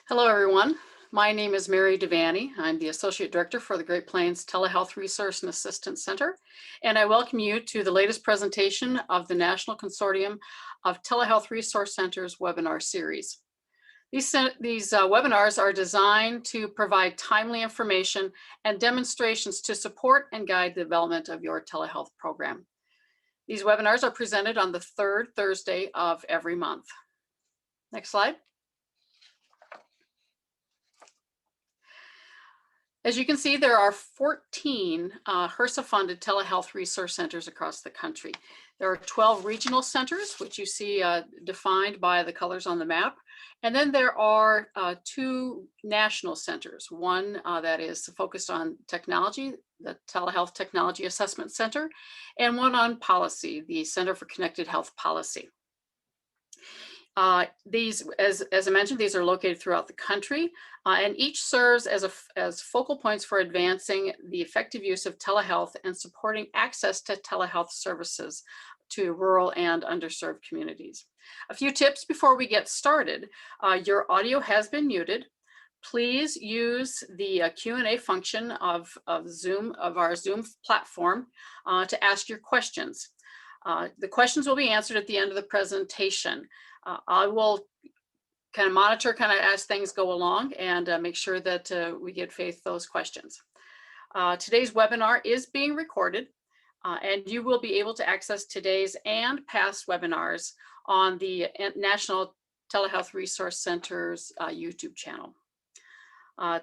Hello, everyone. My name is Mary Devaney. I'm the Associate Director for the Great Plains Telehealth Resource and Assistance Center, and I welcome you to the latest presentation of the National Consortium of Telehealth Resource Centers webinar series. These webinars are designed to provide timely information and demonstrations to support and guide the development of your telehealth program. These webinars are presented on the third Thursday of every month. Next slide. As you can see, there are 14 HRSA-funded telehealth resource centers across the country. There are 12 regional centers, which you see defined by the colors on the map. And then there are 2 national centers, one that is focused on technology, the Telehealth Technology Assessment Center, and one on policy, the Center for Connected Health Policy. These, as I mentioned, these are located throughout the country, and each serves as focal points for advancing the effective use of telehealth and supporting access to telehealth services to rural and underserved communities. A few tips before we get started. Your audio has been muted. Please use the Q&A function of our Zoom platform to ask your questions. The questions will be answered at the end of the presentation. I will kind of monitor as things go along and make sure that we give Faith those questions. Today's webinar is being recorded and you will be able to access today's and past webinars on the National Telehealth Resource Center's YouTube channel.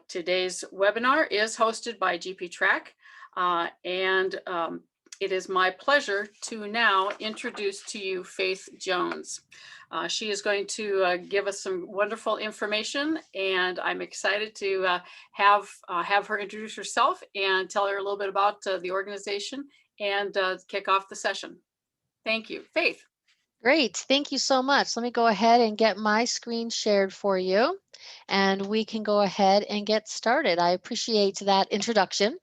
Today's webinar is hosted by GP Track and it is my pleasure to now introduce to you Faith Jones. She is going to give us some wonderful information, and I'm excited to have her introduce herself and tell her a little bit about the organization and kick off the session. Thank you. Faith. Great. Thank you so much. Let me go ahead and get my screen shared for you, and we can go ahead and get started. I appreciate that introduction.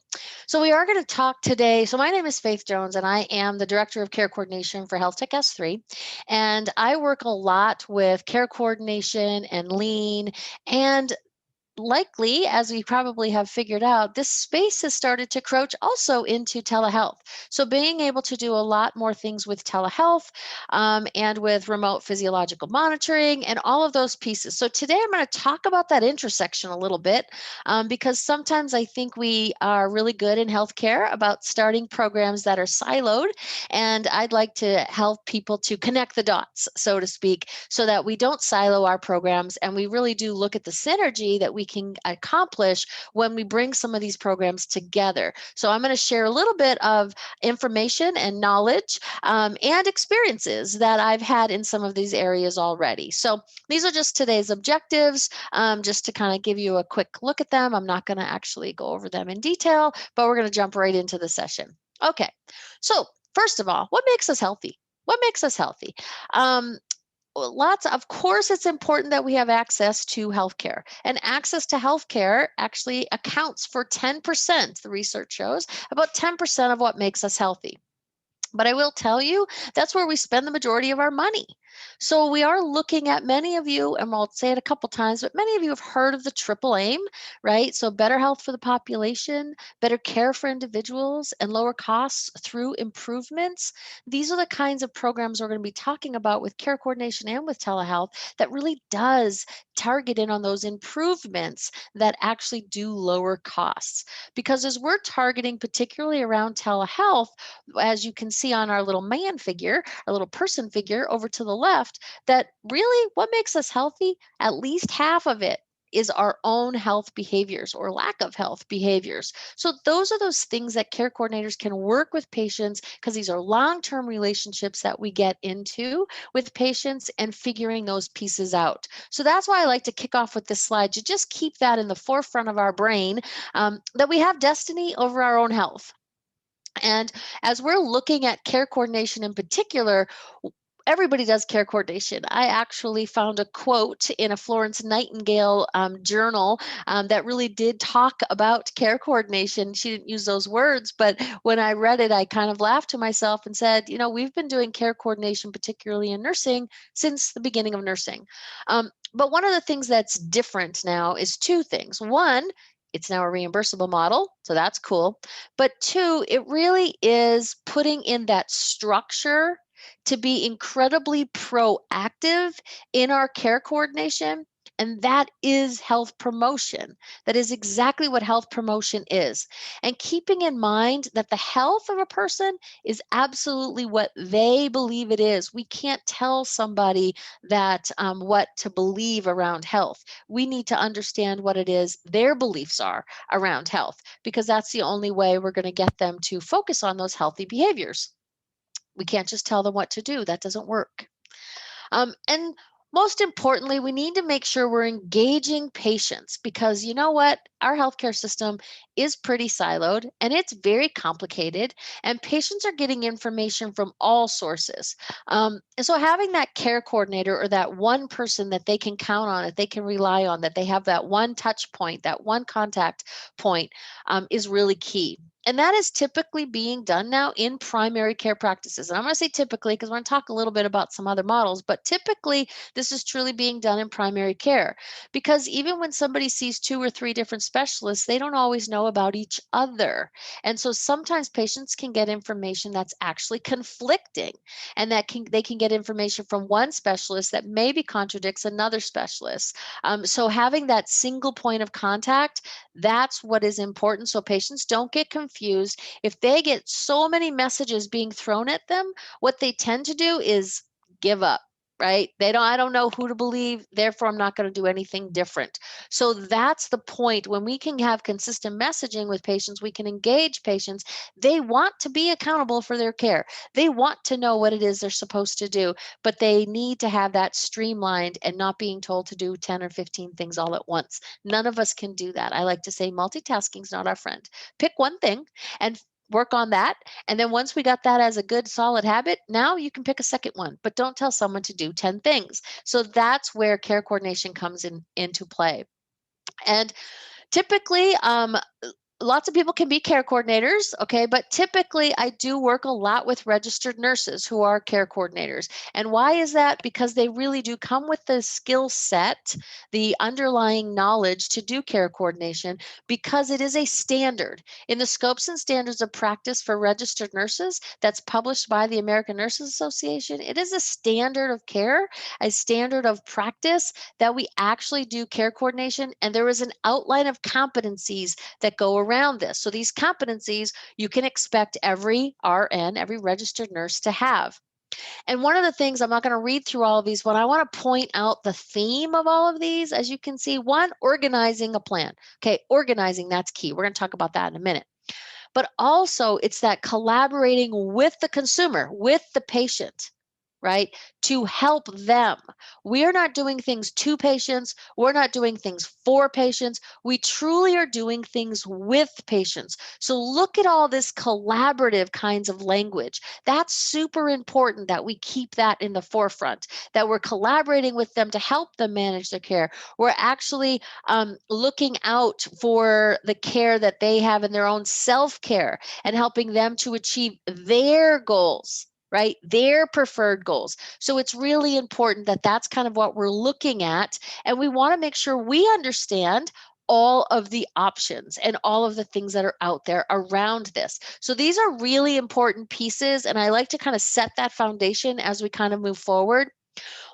So we are going to talk today. So my name is Faith Jones, and I am the Director of Care Coordination for Health Tech S3. And I work a lot with care coordination and lean, and likely, as we probably have figured out, this space has started to crouch also into telehealth. So being able to do a lot more things with telehealth and with remote physiological monitoring and all of those pieces. So today I'm going to talk about that intersection a little bit because sometimes I think we are really good in healthcare about starting programs that are siloed. And I'd like to help people to connect the dots, so to speak, so that we don't silo our programs and we really do look at the synergy that we can accomplish when we bring some of these programs together. So I'm going to share a little bit of information and knowledge and experiences that I've had in some of these areas already. So these are just today's objectives, just to kind of give you a quick look at them. I'm not going to actually go over them in detail, but we're going to jump right into the session. Okay, so first of all, what makes us healthy? What makes us healthy? Of course, it's important that we have access to healthcare, and access to healthcare actually accounts for 10%. The research shows about 10% of what makes us healthy. But I will tell you, that's where we spend the majority of our money. So we are looking at many of you, and I'll say it a couple times, but many of you have heard of the triple aim, right? So better health for the population, better care for individuals, and lower costs through improvements. These are the kinds of programs we're going to be talking about with care coordination and with telehealth that really does target in on those improvements that actually do lower costs. Because as we're targeting, particularly around telehealth, as you can see on our little man figure, our little person figure over to the left, that really what makes us healthy, at least half of it is our own health behaviors or lack of health behaviors. So those are those things that care coordinators can work with patients, because these are long-term relationships that we get into with patients and figuring those pieces out. So that's why I like to kick off with this slide, to just keep that in the forefront of our brain, that we have destiny over our own health. And as we're looking at care coordination in particular, everybody does care coordination. I actually found a quote in a Florence Nightingale journal that really did talk about care coordination. She didn't use those words, but when I read it, I kind of laughed to myself and said, you know, we've been doing care coordination, particularly in nursing, since the beginning of nursing. But one of the things that's different now is two things. One, it's now a reimbursable model, so that's cool. But two, it really is putting in that structure to be incredibly proactive in our care coordination. And that is health promotion. That is exactly what health promotion is. And keeping in mind that the health of a person is absolutely what they believe it is. We can't tell somebody that what to believe around health. We need to understand what it is their beliefs are around health, because that's the only way we're going to get them to focus on those healthy behaviors. We can't just tell them what to do. That doesn't work. And most importantly, we need to make sure we're engaging patients, because you know what? Our healthcare system is pretty siloed and it's very complicated, and patients are getting information from all sources. And so having that care coordinator, or that one person that they can count on, that they can rely on, that they have that one touch point, that one contact point, is really key. And that is typically being done now in primary care practices. And I'm going to say typically because we're going to talk a little bit about some other models, but typically this is truly being done in primary care, because even when somebody sees 2 or 3 different specialists, they don't always know about each other. And so sometimes patients can get information that's actually conflicting, and they can get information from one specialist that maybe contradicts another specialist. So having that single point of contact, that's what is important, so patients don't get confused. If they get so many messages being thrown at them, what they tend to do is give up, right? I don't know who to believe, therefore I'm not going to do anything different. So that's the point. When we can have consistent messaging with patients, we can engage patients. They want to be accountable for their care. They want to know what it is they're supposed to do, but they need to have that streamlined and not being told to do 10 or 15 things all at once. None of us can do that. I like to say multitasking is not our friend. Pick one thing and work on that. And then once we got that as a good solid habit, now you can pick a second one, but don't tell someone to do 10 things. So that's where care coordination comes into play. And typically, lots of people can be care coordinators, okay, but typically I do work a lot with registered nurses who are care coordinators. And why is that? Because they really do come with the skill set, the underlying knowledge to do care coordination, because it is a standard in the scopes and standards of practice for registered nurses that's published by the American Nurses Association. It is a standard of care, a standard of practice, that we actually do care coordination, and there is an outline of competencies that go around this. So these competencies you can expect every RN, every registered nurse, to have. And one of the things, I'm not going to read through all of these, but I want to point out the theme of all of these. As you can see, one, organizing a plan. Okay, organizing, that's key. We're going to talk about that in a minute. But also it's that collaborating with the consumer, with the patient, right? To help them. We are not doing things to patients. We're not doing things for patients. We truly are doing things with patients. So look at all this collaborative kinds of language. That's super important that we keep that in the forefront, that we're collaborating with them to help them manage their care. We're actually looking out for the care that they have in their own self-care and helping them to achieve their goals, right? Their preferred goals. So it's really important that that's kind of what we're looking at. And we want to make sure we understand all of the options and all of the things that are out there around this. So these are really important pieces. And I like to kind of set that foundation as we kind of move forward.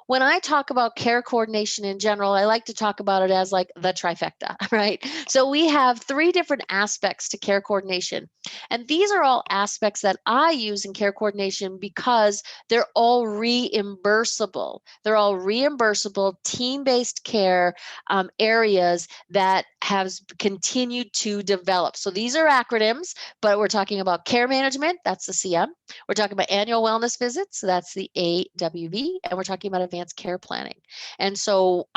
When I talk about care coordination in general, I like to talk about it as like the trifecta, right? So we have 3 different aspects to care coordination. And these are all aspects that I use in care coordination because they're all reimbursable. They're all reimbursable team-based care areas that have continued to develop. So these are acronyms, but we're talking about care management, that's the CM. We're talking about annual wellness visits, so that's the AWV, and we're talking about advanced advanced care planning. And so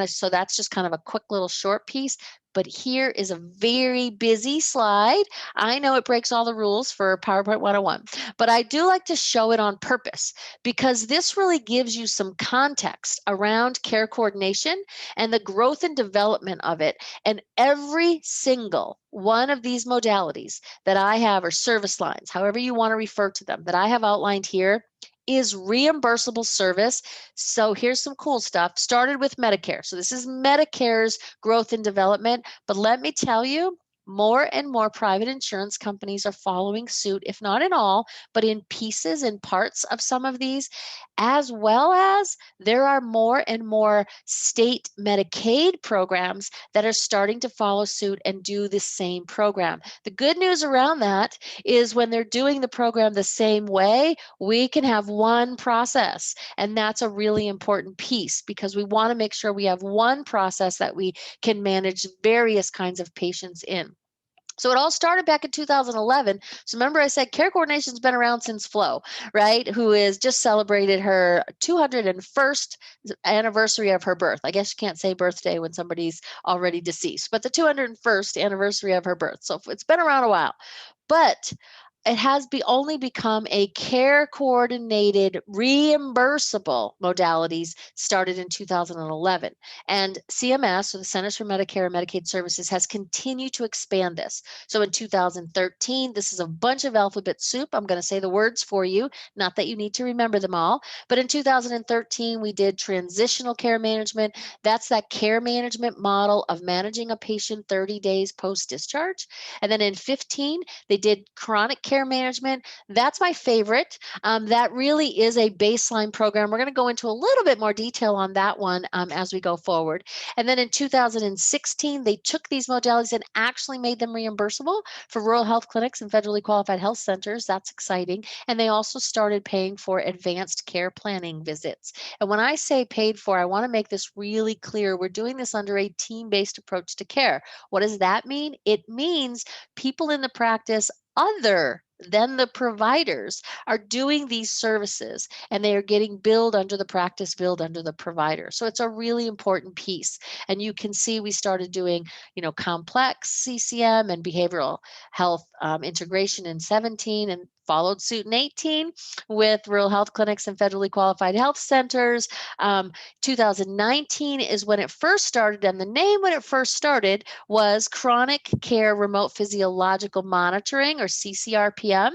so that's just kind of a quick little short piece. But here is a very busy slide. I know it breaks all the rules for PowerPoint 101, but I do like to show it on purpose because this really gives you some context around care coordination and the growth and development of it. And every single one of these modalities that I have, or service lines, however you want to refer to them, that I have outlined here, is reimbursable service. So here's some cool stuff. Started with Medicare. So this is Medicare's growth and development. But let me tell you, more and more private insurance companies are following suit, if not in all, but in pieces and parts of some of these, as well as there are more and more state Medicaid programs that are starting to follow suit and do the same program. The good news around that is when they're doing the program the same way, we can have one process. And that's a really important piece because we want to make sure we have one process that we can manage various kinds of patients in. So it all started back in 2011. So remember I said care coordination's been around since Flo, right? Who is just celebrated her 201st anniversary of her birth. I guess you can't say birthday when somebody's already deceased, but the 201st anniversary of her birth. So it's been around a while. But it has only become a care coordinated reimbursable modalities started in 2011. And CMS, or the Centers for Medicare and Medicaid Services, has continued to expand this. So in 2013, this is a bunch of alphabet soup. I'm going to say the words for you, not that you need to remember them all. But in 2013, we did transitional care management. That's that care management model of managing a patient 30 days post-discharge. And then in 15, they did chronic care management. That's my favorite. That really is a baseline program. We're going to go into a little bit more detail on that one as we go forward. And then in 2016, they took these modalities and actually made them reimbursable for rural health clinics and federally qualified health centers. That's exciting. And they also started paying for advanced care planning visits. And when I say paid for, I want to make this really clear. We're doing this under a team-based approach to care. What does that mean? It means people in the practice other than the providers are doing these services, and they are getting billed under the practice, billed under the provider. So it's a really important piece. And you can see we started doing, complex CCM and behavioral health integration in 17 and followed suit in 18 with rural health clinics and federally qualified health centers. 2019 is when it first started, and the name when it first started was Chronic Care Remote Physiological Monitoring, or CCRPM.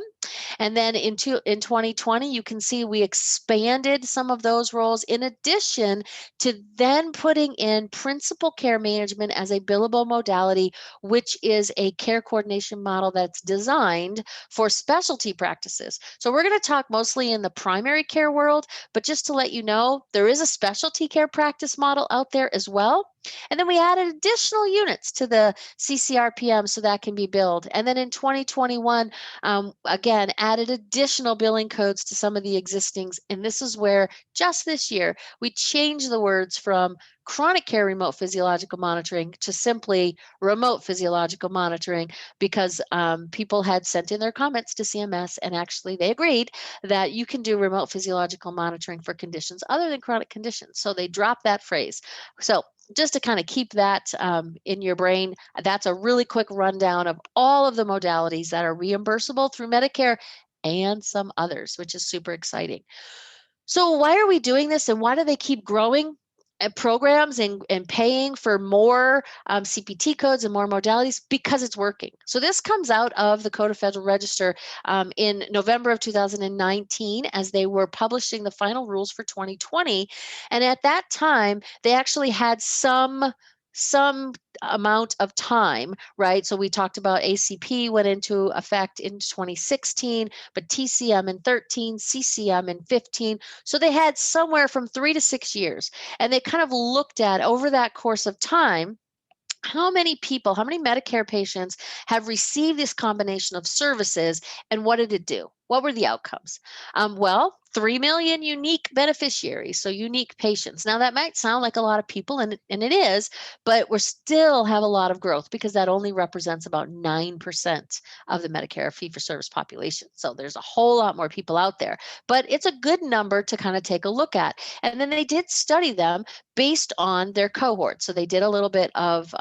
And then in 2020, you can see we expanded some of those roles in addition to then putting in principal care management as a billable modality, which is a care coordination model that's designed for specialty practices. So we're going to talk mostly in the primary care world, but just to let you know, there is a specialty care practice model out there as well. And then we added additional units to the CCRPM so that can be billed. And then in 2021, again, added additional billing codes to some of the existings. And this is where just this year, we changed the words from chronic care remote physiological monitoring to simply remote physiological monitoring because people had sent in their comments to CMS, and actually they agreed that you can do remote physiological monitoring for conditions other than chronic conditions. So they dropped that phrase. So just to kind of keep that in your brain, that's a really quick rundown of all of the modalities that are reimbursable through Medicare and some others, which is super exciting. So why are we doing this, and why do they keep growing programs and paying for more CPT codes and more modalities? Because it's working. So this comes out of the Code of Federal Register in November of 2019 as they were publishing the final rules for 2020. And at that time, they actually had some amount of time, right? So we talked about ACP went into effect in 2016, but TCM in 13, CCM in 15. So they had somewhere from 3 to 6 years. And they kind of looked at over that course of time, how many people, how many Medicare patients have received this combination of services, and what did it do? What were the outcomes? Well, 3 million unique beneficiaries, so unique patients. Now that might sound like a lot of people, and it is, but we still have a lot of growth because that only represents about 9% of the Medicare fee-for-service population. So there's a whole lot more people out there, but it's a good number to kind of take a look at. And then they did study them based on their cohort. So they did a little bit of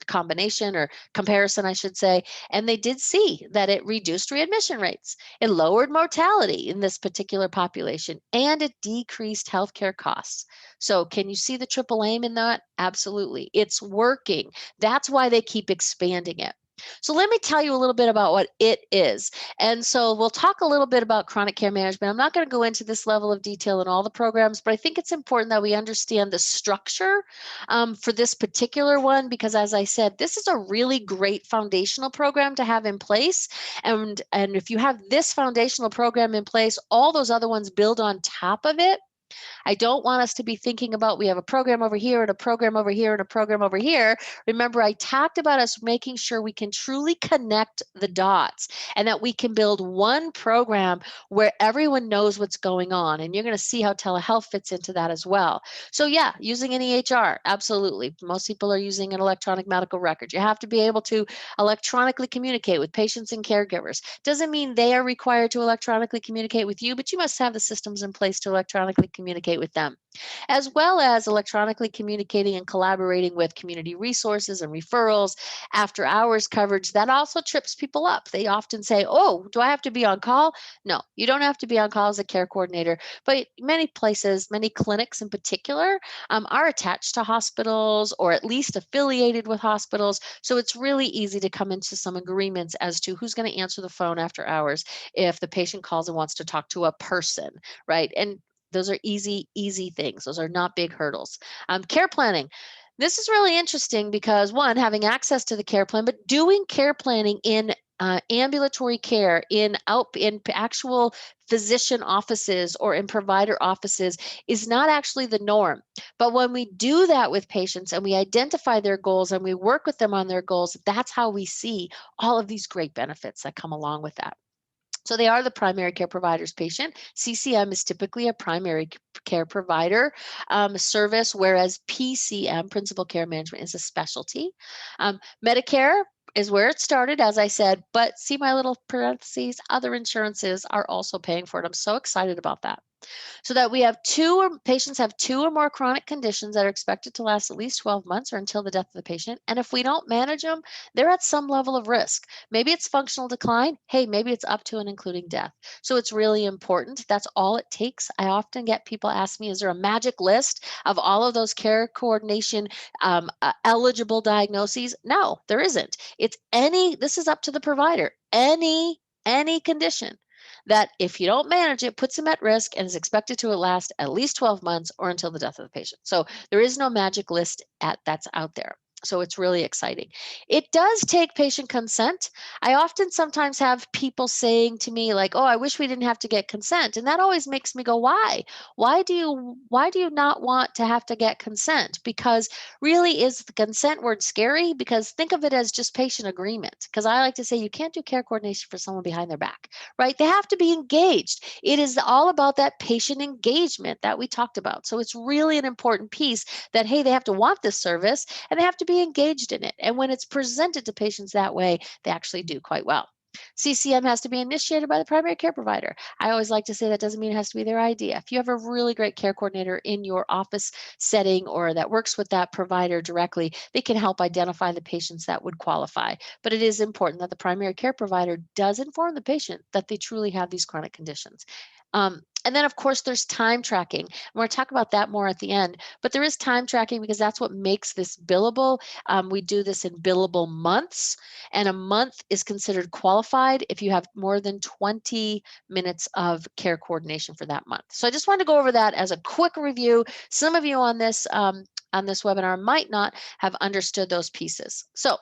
combination or comparison, I should say, and they did see that it reduced readmission rates. It lowered mortality in this particular population, and it decreased healthcare costs. So can you see the triple aim in that? Absolutely. It's working. That's why they keep expanding it. So let me tell you a little bit about what it is. And so we'll talk a little bit about chronic care management. I'm not going to go into this level of detail in all the programs, but I think it's important that we understand the structure for this particular one, because as I said, this is a really great foundational program to have in place. And if you have this foundational program in place, all those other ones build on top of it. I don't want us to be thinking about we have a program over here and a program over here and a program over here. Remember, I talked about us making sure we can truly connect the dots and that we can build one program where everyone knows what's going on. And you're going to see how telehealth fits into that as well. So yeah, using an EHR, absolutely. Most people are using an electronic medical record. You have to be able to electronically communicate with patients and caregivers. Doesn't mean they are required to electronically communicate with you, but you must have the systems in place to electronically communicate with them, as well as electronically communicating and collaborating with community resources and referrals, after hours coverage. That also trips people up. They often say, oh, do I have to be on call? No, you don't have to be on call as a care coordinator, but many places, many clinics in particular, are attached to hospitals or at least affiliated with hospitals. So it's really easy to come into some agreements as to who's going to answer the phone after hours if the patient calls and wants to talk to a person, right? And those are easy things. Those are not big hurdles. Care planning. This is really interesting because one, having access to the care plan, but doing care planning in ambulatory care, in actual physician offices or in provider offices is not actually the norm. But when we do that with patients and we identify their goals and we work with them on their goals, that's how we see all of these great benefits that come along with that. So they are the primary care provider's patient. CCM is typically a primary care provider service, whereas PCM, principal care management, is a specialty. Medicare is where it started, as I said, but see my little parentheses, other insurances are also paying for it. I'm so excited about that. So that we have patients have 2 or more chronic conditions that are expected to last at least 12 months or until the death of the patient. And if we don't manage them, they're at some level of risk. Maybe it's functional decline. Hey, maybe it's up to and including death. So it's really important. That's all it takes. I often get people ask me, is there a magic list of all of those care coordination eligible diagnoses? No, there isn't. This is up to the provider. Any condition that if you don't manage it, puts them at risk and is expected to last at least 12 months or until the death of the patient. So there is no magic list that's out there. So it's really exciting. It does take patient consent. I often sometimes have people saying to me like, oh, I wish we didn't have to get consent. And that always makes me go, why? Why do you not want to have to get consent? Because really, is the consent word scary? Because think of it as just patient agreement. Because I like to say you can't do care coordination for someone behind their back, right? They have to be engaged. It is all about that patient engagement that we talked about. So it's really an important piece that, hey, they have to want this service and they have to be engaged in it. And when it's presented to patients that way, they actually do quite well. CCM has to be initiated by the primary care provider. I always like to say that doesn't mean it has to be their idea. If you have a really great care coordinator in your office setting or that works with that provider directly, they can help identify the patients that would qualify. But it is important that the primary care provider does inform the patient that they truly have these chronic conditions. And then, of course, there's time tracking. We're going to talk about that more at the end, but there is time tracking because that's what makes this billable. We do this in billable months, and a month is considered qualified if you have more than 20 minutes of care coordination for that month. So I just wanted to go over that as a quick review. Some of you on this webinar might not have understood those pieces. So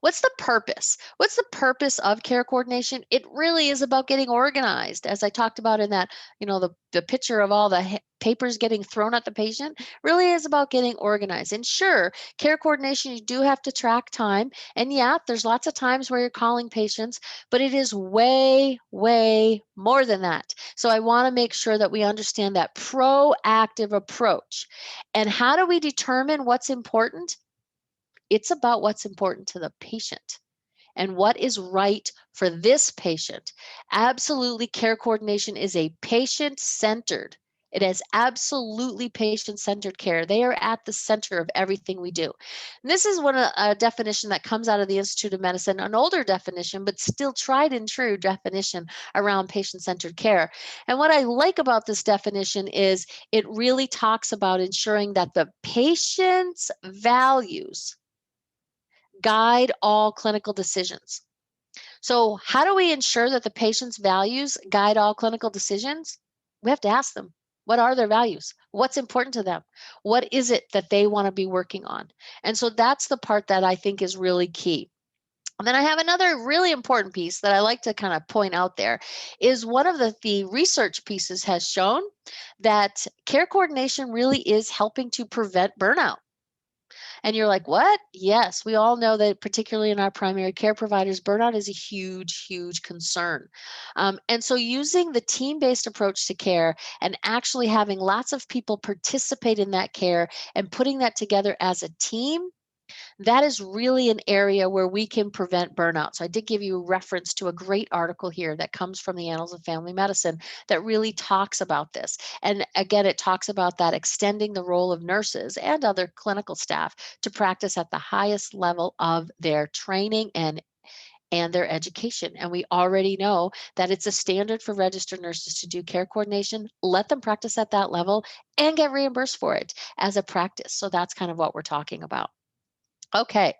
What's the purpose? What's the purpose of care coordination? It really is about getting organized. As I talked about in that, the picture of all the papers getting thrown at the patient really is about getting organized. And sure, care coordination, you do have to track time. And yeah, there's lots of times where you're calling patients, but it is way, way more than that. So I want to make sure that we understand that proactive approach. And how do we determine what's important? It's about what's important to the patient and what is right for this patient. Absolutely, care coordination is a patient centered. It is absolutely patient centered care. They are at the center of everything we do. And this is a definition that comes out of the Institute of Medicine, an older definition, but still tried and true definition around patient centered care. And what I like about this definition is it really talks about ensuring that the patient's values guide all clinical decisions. So, how do we ensure that the patient's values guide all clinical decisions? We have to ask them, what are their values? What's important to them? What is it that they want to be working on? And so that's the part that I think is really key. And then I have another really important piece that I like to kind of point out there is one of the research pieces has shown that care coordination really is helping to prevent burnout. And you're like, what? Yes, we all know that, particularly in our primary care providers, burnout is a huge, huge concern. And so, using the team based approach to care and actually having lots of people participate in that care and putting that together as a team, that is really an area where we can prevent burnout. So I did give you a reference to a great article here that comes from the Annals of Family Medicine that really talks about this. And again, it talks about that extending the role of nurses and other clinical staff to practice at the highest level of their training and their education. And we already know that it's a standard for registered nurses to do care coordination. Let them practice at that level and get reimbursed for it as a practice. So that's kind of what we're talking about. Okay,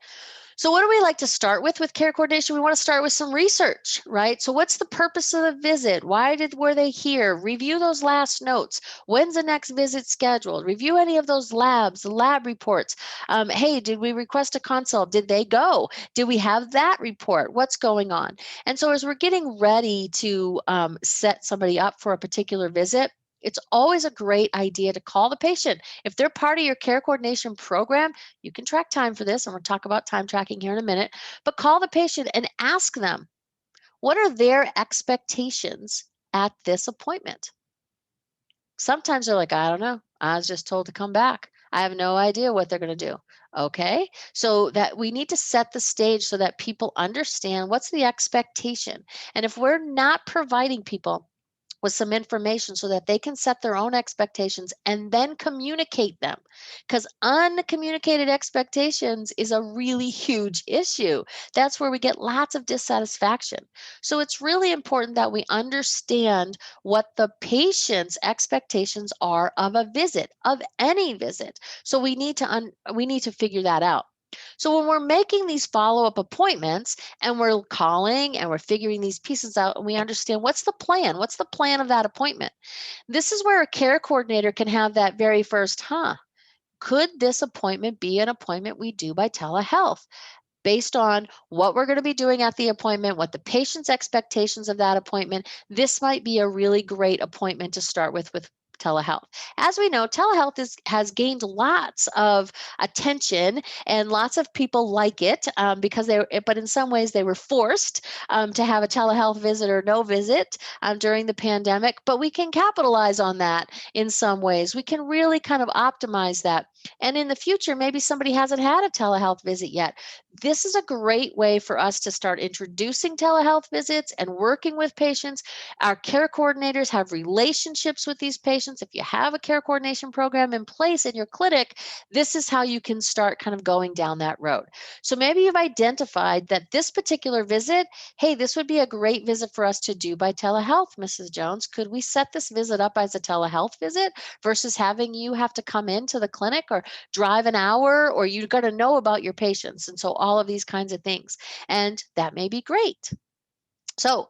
so what do we like to start with care coordination? We want to start with some research, right? So what's the purpose of the visit? Were they here? Review those last notes. When's the next visit scheduled? Review any of those labs, the lab reports. Hey, did we request a consult? Did they go? Did we have that report? What's going on? And so as we're getting ready to set somebody up for a particular visit, it's always a great idea to call the patient. If they're part of your care coordination program, you can track time for this, and we'll talk about time tracking here in a minute, but call the patient and ask them, what are their expectations at this appointment? Sometimes they're like, I don't know. I was just told to come back. I have no idea what they're going to do. Okay. So that we need to set the stage so that people understand what's the expectation. And if we're not providing people with some information so that they can set their own expectations and then communicate them. Because uncommunicated expectations is a really huge issue. That's where we get lots of dissatisfaction. So it's really important that we understand what the patient's expectations are of a visit, of any visit. So we need to figure that out. So when we're making these follow-up appointments and we're calling and we're figuring these pieces out and we understand what's the plan? What's the plan of that appointment? This is where a care coordinator can have that very first, could this appointment be an appointment we do by telehealth? Based on what we're going to be doing at the appointment, what the patient's expectations of that appointment, this might be a really great appointment to start with telehealth. As we know, telehealth has gained lots of attention and lots of people like it but in some ways they were forced to have a telehealth visit or no visit during the pandemic, but we can capitalize on that in some ways. We can really kind of optimize that. And in the future, maybe somebody hasn't had a telehealth visit yet. This is a great way for us to start introducing telehealth visits and working with patients. Our care coordinators have relationships with these patients. If you have a care coordination program in place in your clinic, this is how you can start kind of going down that road. So maybe you've identified that this particular visit, hey, this would be a great visit for us to do by telehealth, Mrs. Jones. Could we set this visit up as a telehealth visit versus having you have to come into the clinic or drive an hour, or you've got to know about your patients? And so all of these kinds of things. And that may be great. So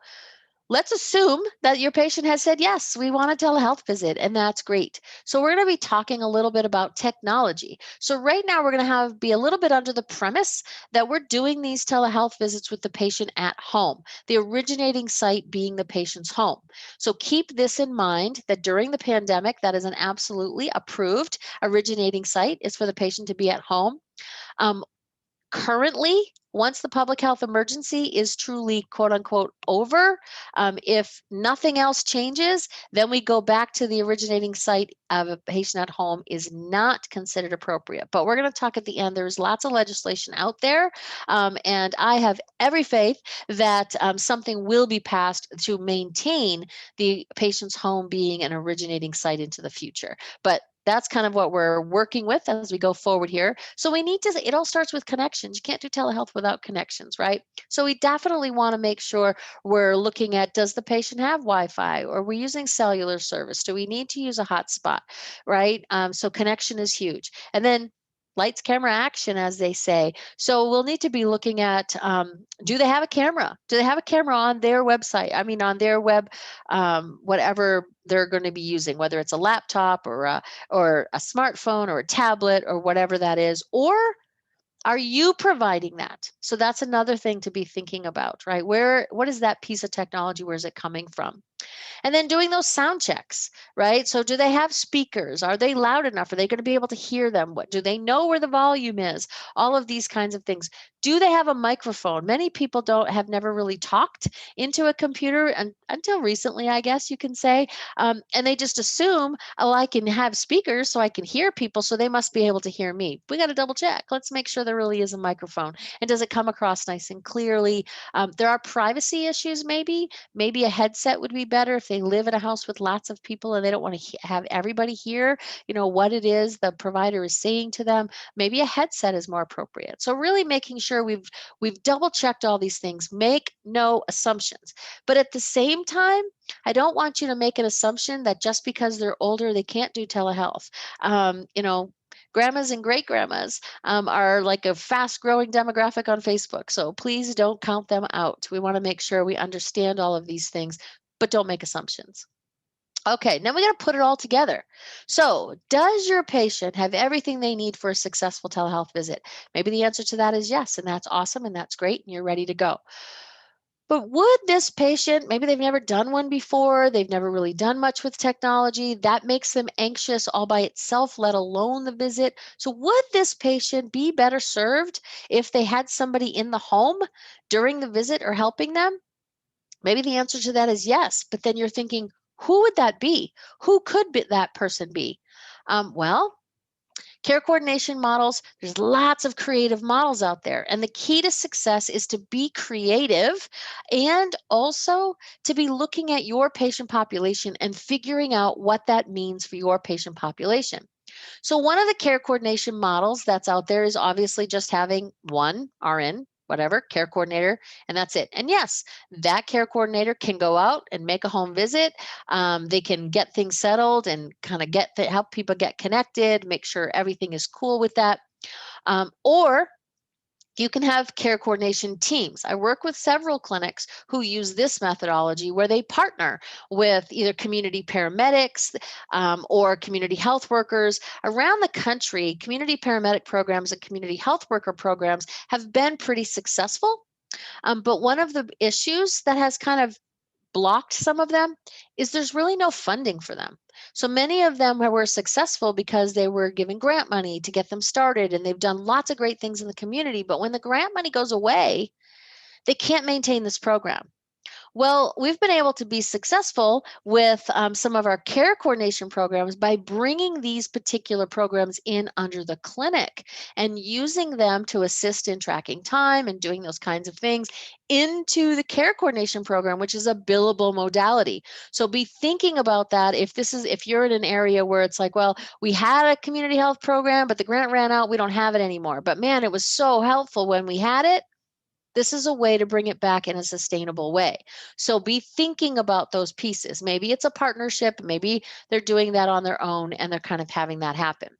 let's assume that your patient has said, yes, we want a telehealth visit, and that's great. So we're going to be talking a little bit about technology. So right now we're going to be a little bit under the premise that we're doing these telehealth visits with the patient at home, the originating site being the patient's home. So keep this in mind that during the pandemic, that is an absolutely approved originating site is for the patient to be at home. Currently, once the public health emergency is truly quote unquote over, if nothing else changes, then we go back to the originating site of a patient at home is not considered appropriate. But we're going to talk at the end. There's lots of legislation out there, and I have every faith that something will be passed to maintain the patient's home being an originating site into the future. But that's kind of what we're working with as we go forward here. So we need to, it all starts with connections. You can't do telehealth without connections, right? So we definitely want to make sure we're looking at, does the patient have Wi-Fi, or are we using cellular service? Do we need to use a hotspot, right? So connection is huge. And then lights, camera, action, as they say. So we'll need to be looking at, do they have a camera? Do they have a camera on their website? I mean, on their web, whatever they're going to be using, whether it's a laptop or a smartphone or a tablet or whatever that is, or are you providing that? So that's another thing to be thinking about, right? What is that piece of technology? Where is it coming from? And then doing those sound checks, right? So do they have speakers? Are they loud enough? Are they going to be able to hear them? What do they know where the volume is? All of these kinds of things. Do they have a microphone? Many people have never really talked into a computer until recently, I guess you can say. And they just assume, oh, I can have speakers so I can hear people, so they must be able to hear me. We got to double check. Let's make sure there really is a microphone. And does it come across nice and clearly? There are privacy issues, maybe. Maybe a headset would be better if they live in a house with lots of people and they don't want to have everybody hear, what it is the provider is saying to them. Maybe a headset is more appropriate. So really making sure we've double checked all these things. Make no assumptions. But at the same time, I don't want you to make an assumption that just because they're older, they can't do telehealth. Grandmas and great grandmas are like a fast growing demographic on Facebook. So please don't count them out. We want to make sure we understand all of these things, but don't make assumptions. Okay, now we got to put it all together. So, does your patient have everything they need for a successful telehealth visit? Maybe the answer to that is yes, and that's awesome and that's great, and you're ready to go. But would this patient, maybe they've never done one before, they've never really done much with technology, that makes them anxious all by itself, let alone the visit. So would this patient be better served if they had somebody in the home during the visit or helping them? Maybe the answer to that is yes, but then you're thinking, who would that be? Who could that person be? Well, care coordination models, there's lots of creative models out there. And the key to success is to be creative and also to be looking at your patient population and figuring out what that means for your patient population. So one of the care coordination models that's out there is obviously just having one RN, whatever, care coordinator, and that's it. And yes, that care coordinator can go out and make a home visit. They can get things settled and kind of help people get connected, make sure everything is cool with that. Or you can have care coordination teams. I work with several clinics who use this methodology where they partner with either community paramedics or community health workers. Around the country, community paramedic programs and community health worker programs have been pretty successful. But one of the issues that has kind of blocked some of them is there's really no funding for them. So many of them were successful because they were given grant money to get them started, and they've done lots of great things in the community. But when the grant money goes away, they can't maintain this program. Well, we've been able to be successful with some of our care coordination programs by bringing these particular programs in under the clinic and using them to assist in tracking time and doing those kinds of things into the care coordination program, which is a billable modality. So be thinking about that if you're in an area where it's like, well, we had a community health program, but the grant ran out, we don't have it anymore. But man, it was so helpful when we had it. This is a way to bring it back in a sustainable way. So be thinking about those pieces. Maybe it's a partnership, maybe they're doing that on their own and they're kind of having that happen.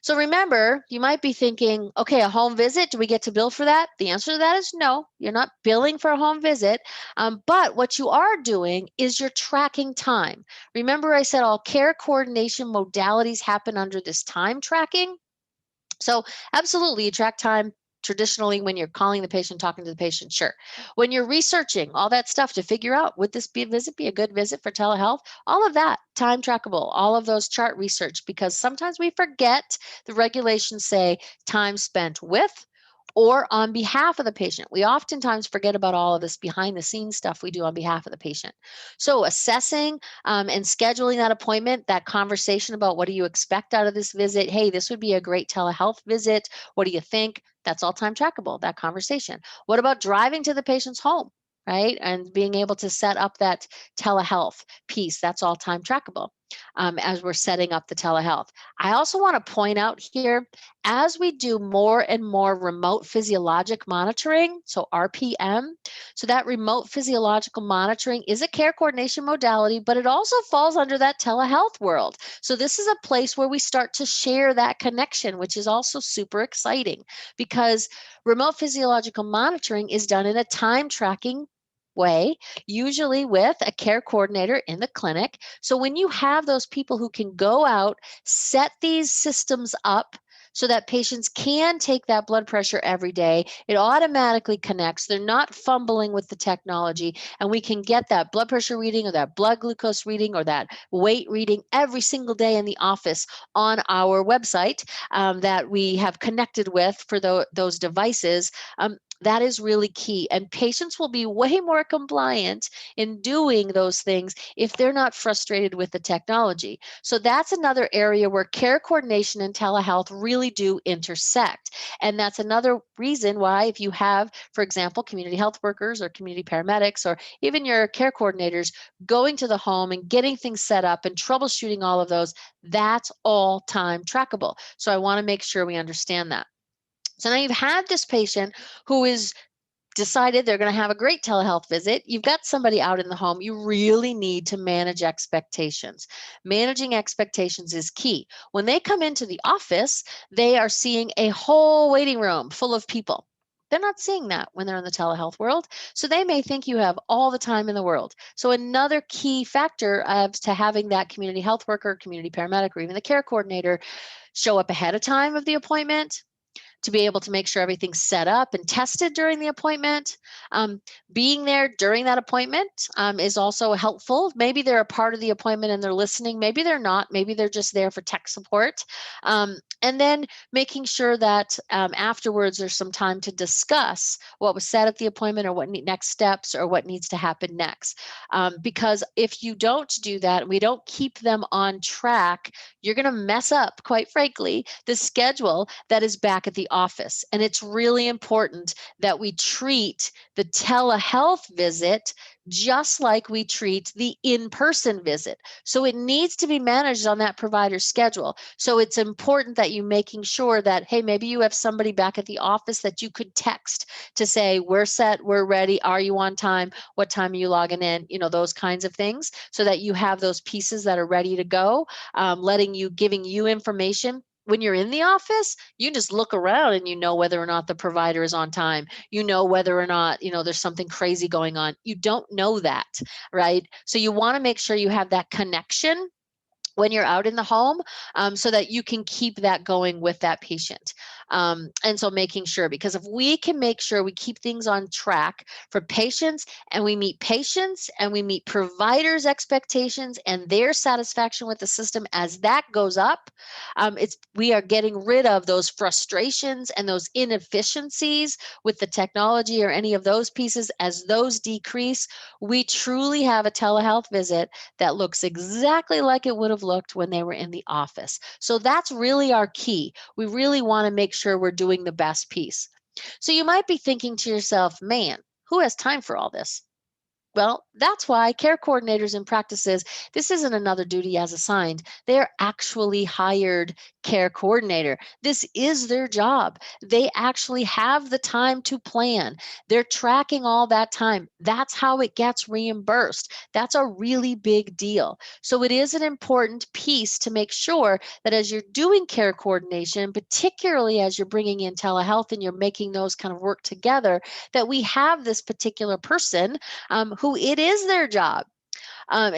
So remember, you might be thinking, okay, a home visit, do we get to bill for that? The answer to that is no, you're not billing for a home visit. But what you are doing is you're tracking time. Remember I said all care coordination modalities happen under this time tracking? So absolutely, you track time traditionally when you're calling the patient, talking to the patient, sure. When you're researching all that stuff to figure out, would this visit be a good visit for telehealth? All of that, time trackable, all of those chart research, because sometimes we forget the regulations say time spent with or on behalf of the patient. We oftentimes forget about all of this behind the scenes stuff we do on behalf of the patient. So assessing and scheduling that appointment, that conversation about what do you expect out of this visit? Hey, this would be a great telehealth visit. What do you think? That's all time trackable, that conversation. What about driving to the patient's home, right? And being able to set up that telehealth piece, that's all time trackable as we're setting up the telehealth. I also want to point out here, as we do more and more remote physiologic monitoring, so RPM, so that remote physiological monitoring is a care coordination modality, but it also falls under that telehealth world. So this is a place where we start to share that connection, which is also super exciting because remote physiological monitoring is done in a time tracking way, usually with a care coordinator in the clinic. So when you have those people who can go out, set these systems up so that patients can take that blood pressure every day. It automatically connects. They're not fumbling with the technology, and we can get that blood pressure reading or that blood glucose reading or that weight reading every single day in the office on our website that we have connected with for those devices. That is really key. And patients will be way more compliant in doing those things if they're not frustrated with the technology. So that's another area where care coordination and telehealth really do intersect. And that's another reason why, if you have, for example, community health workers or community paramedics or even your care coordinators going to the home and getting things set up and troubleshooting all of those, that's all time trackable. So I want to make sure we understand that. So now you've had this patient who is decided they're going to have a great telehealth visit. You've got somebody out in the home. You really need to manage expectations. Managing expectations is key. When they come into the office, they are seeing a whole waiting room full of people. They're not seeing that when they're in the telehealth world. So they may think you have all the time in the world. So another key factor of to having that community health worker, community paramedic, or even the care coordinator show up ahead of time of the appointment, to be able to make sure everything's set up and tested during the appointment. Being there during that appointment is also helpful. Maybe they're a part of the appointment and they're listening. Maybe they're not. Maybe they're just there for tech support. And then making sure that afterwards there's some time to discuss what was said at the appointment or what next steps or what needs to happen next. Because if you don't do that, we don't keep them on track, you're going to mess up, quite frankly, the schedule that is back at the office. And it's really important that we treat the telehealth visit just like we treat the in-person visit. So it needs to be managed on that provider's schedule. So it's important that you making sure that, hey, maybe you have somebody back at the office that you could text to say, we're set, we're ready, are you on time, what time are you logging in, those kinds of things, so that you have those pieces that are ready to go, giving you information. When you're in the office, you just look around and you know whether or not the provider is on time. You know whether or not, there's something crazy going on. You don't know that, right? So you want to make sure you have that connection when you're out in the home, so that you can keep that going with that patient. And so making sure, because if we can make sure we keep things on track for patients, and we meet patients and we meet providers' expectations and their satisfaction with the system as that goes up, we are getting rid of those frustrations and those inefficiencies with the technology or any of those pieces. As those decrease, we truly have a telehealth visit that looks exactly like it would have looked when they were in the office. So that's really our key. We really want to make sure we're doing the best piece. So you might be thinking to yourself, man, who has time for all this? Well, that's why care coordinators in practices, this isn't another duty as assigned. They're actually hired Care coordinator. This is their job. They actually have the time to plan. They're tracking all that time. That's how it gets reimbursed. That's a really big deal. So it is an important piece to make sure that as you're doing care coordination, particularly as you're bringing in telehealth and you're making those kind of work together, that we have this particular person who it is their job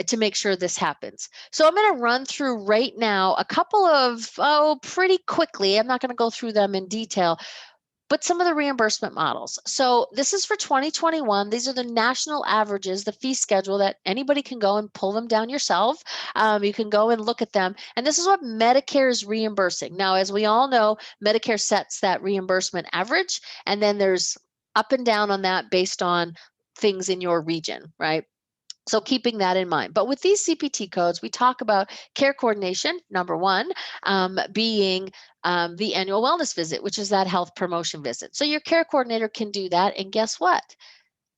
to make sure this happens. So I'm going to run through right now a couple of, pretty quickly. I'm not going to go through them in detail, but some of the reimbursement models. So this is for 2021. These are the national averages, the fee schedule that anybody can go and pull them down yourself. You can go and look at them. And this is what Medicare is reimbursing. Now, as we all know, Medicare sets that reimbursement average, and then there's up and down on that based on things in your region, right? So keeping that in mind. But with these CPT codes, we talk about care coordination, number one, being the annual wellness visit, which is that health promotion visit. So your care coordinator can do that. And guess what?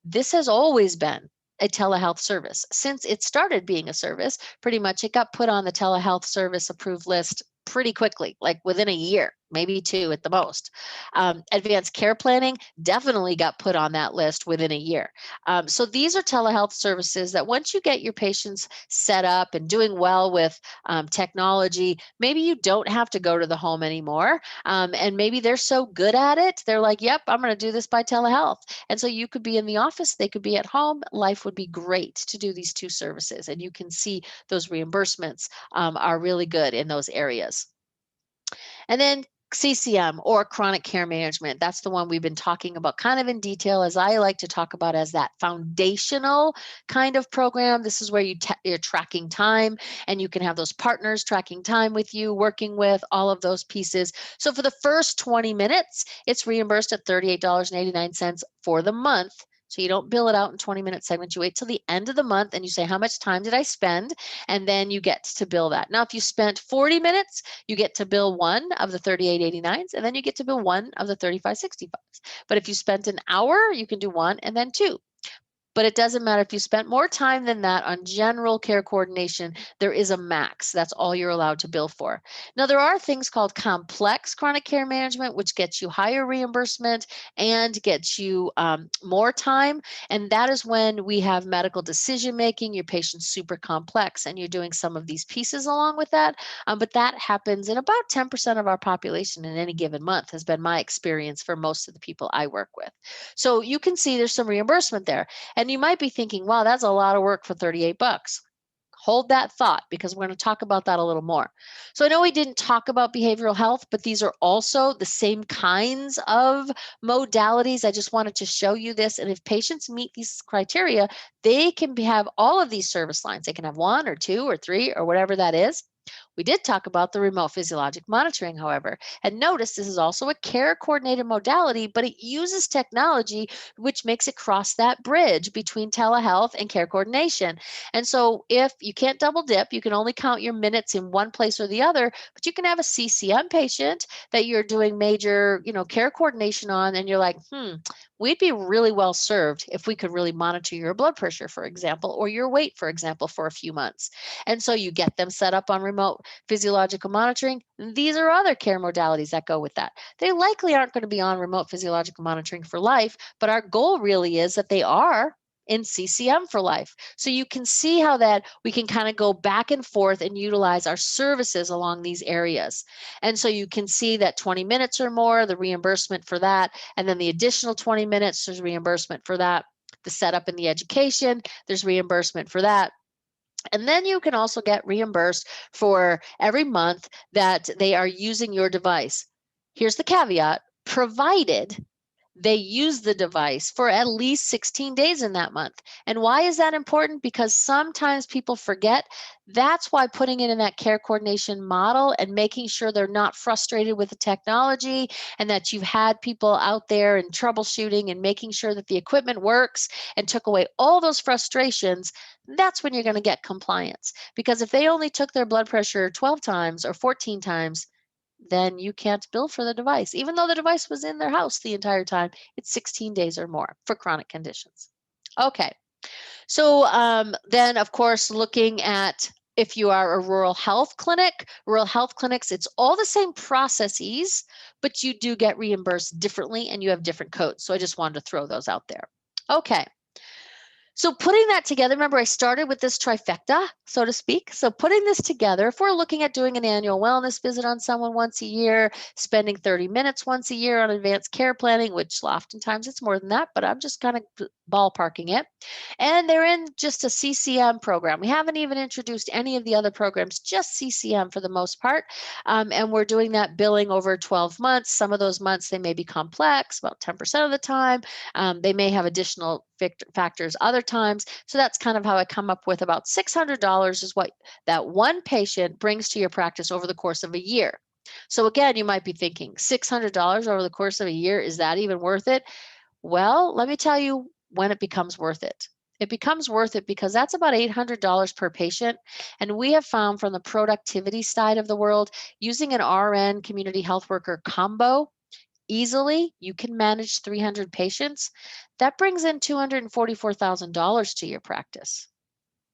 This has always been a telehealth service. Since it started being a service, pretty much it got put on the telehealth service approved list pretty quickly, like within a year, maybe two at the most. Advanced care planning definitely got put on that list within a year. So these are telehealth services that once you get your patients set up and doing well with technology, maybe you don't have to go to the home anymore. And maybe they're so good at it, they're like, yep, I'm going to do this by telehealth. And so you could be in the office, they could be at home. Life would be great to do these two services. And you can see those reimbursements are really good in those areas. And then CCM, or chronic care management. That's the one we've been talking about kind of in detail, as I like to talk about as that foundational kind of program. This is where you're tracking time, and you can have those partners tracking time with you, working with all of those pieces. So for the first 20 minutes, it's reimbursed at $38.89 for the month. So you don't bill it out in 20-minute segments. You wait till the end of the month and you say, how much time did I spend? And then you get to bill that. Now, if you spent 40 minutes, you get to bill one of the 38.89s, and then you get to bill one of the 35.65s. But if you spent an hour, you can do one and then two. But it doesn't matter if you spent more time than that on general care coordination, there is a max. That's all you're allowed to bill for. Now, there are things called complex chronic care management, which gets you higher reimbursement and gets you more time. And that is when we have medical decision making, your patient's super complex, and you're doing some of these pieces along with that. But that happens in about 10% of our population in any given month, has been my experience for most of the people I work with. So you can see there's some reimbursement there. And you might be thinking, wow, that's a lot of work for 38 bucks. Hold that thought, because we're going to talk about that a little more. So I know we didn't talk about behavioral health, but these are also the same kinds of modalities. I just wanted to show you this. And if patients meet these criteria, they can have all of these service lines. They can have one or two or three or whatever that is. We did talk about the remote physiologic monitoring, however, and notice this is also a care coordinated modality, but it uses technology, which makes it cross that bridge between telehealth and care coordination. And so if you can't double dip, you can only count your minutes in one place or the other, but you can have a CCM patient that you're doing major, care coordination on, and you're like, we'd be really well served if we could really monitor your blood pressure, for example, or your weight, for example, for a few months. And so you get them set up on remote physiological monitoring. These are other care modalities that go with that. They likely aren't going to be on remote physiological monitoring for life, but our goal really is that they are in CCM for life. So you can see how that we can kind of go back and forth and utilize our services along these areas. And so you can see that 20 minutes or more, the reimbursement for that, and then the additional 20 minutes, there's reimbursement for that. The setup and the education, there's reimbursement for that. And then you can also get reimbursed for every month that they are using your device. Here's the caveat: provided they use the device for at least 16 days in that month. And why is that important? Because sometimes people forget. That's why putting it in that care coordination model and making sure they're not frustrated with the technology, and that you've had people out there and troubleshooting and making sure that the equipment works and took away all those frustrations, that's when you're going to get compliance. Because if they only took their blood pressure 12 times or 14 times, then you can't bill for the device. Even though the device was in their house the entire time, it's 16 days or more for chronic conditions. Okay, so then of course, looking at If you are a rural health clinics, it's all the same processes, but you do get reimbursed differently and you have different codes. So I just wanted to throw those out there. Okay. So putting that together, remember I started with this trifecta, so to speak. So putting this together, if we're looking at doing an annual wellness visit on someone once a year, spending 30 minutes once a year on advanced care planning, which oftentimes it's more than that, but I'm just kind of ballparking it. And they're in just a CCM program. We haven't even introduced any of the other programs, just CCM for the most part. And we're doing that billing over 12 months. Some of those months, they may be complex, about 10% of the time. They may have additional factors other times. So that's kind of how I come up with about $600 is what that one patient brings to your practice over the course of a year. So again, you might be thinking $600 over the course of a year, is that even worth it? Well, let me tell you when it becomes worth it. It becomes worth it because that's about $800 per patient. And we have found from the productivity side of the world, using an RN community health worker combo, easily, you can manage 300 patients. That brings in $244,000 to your practice.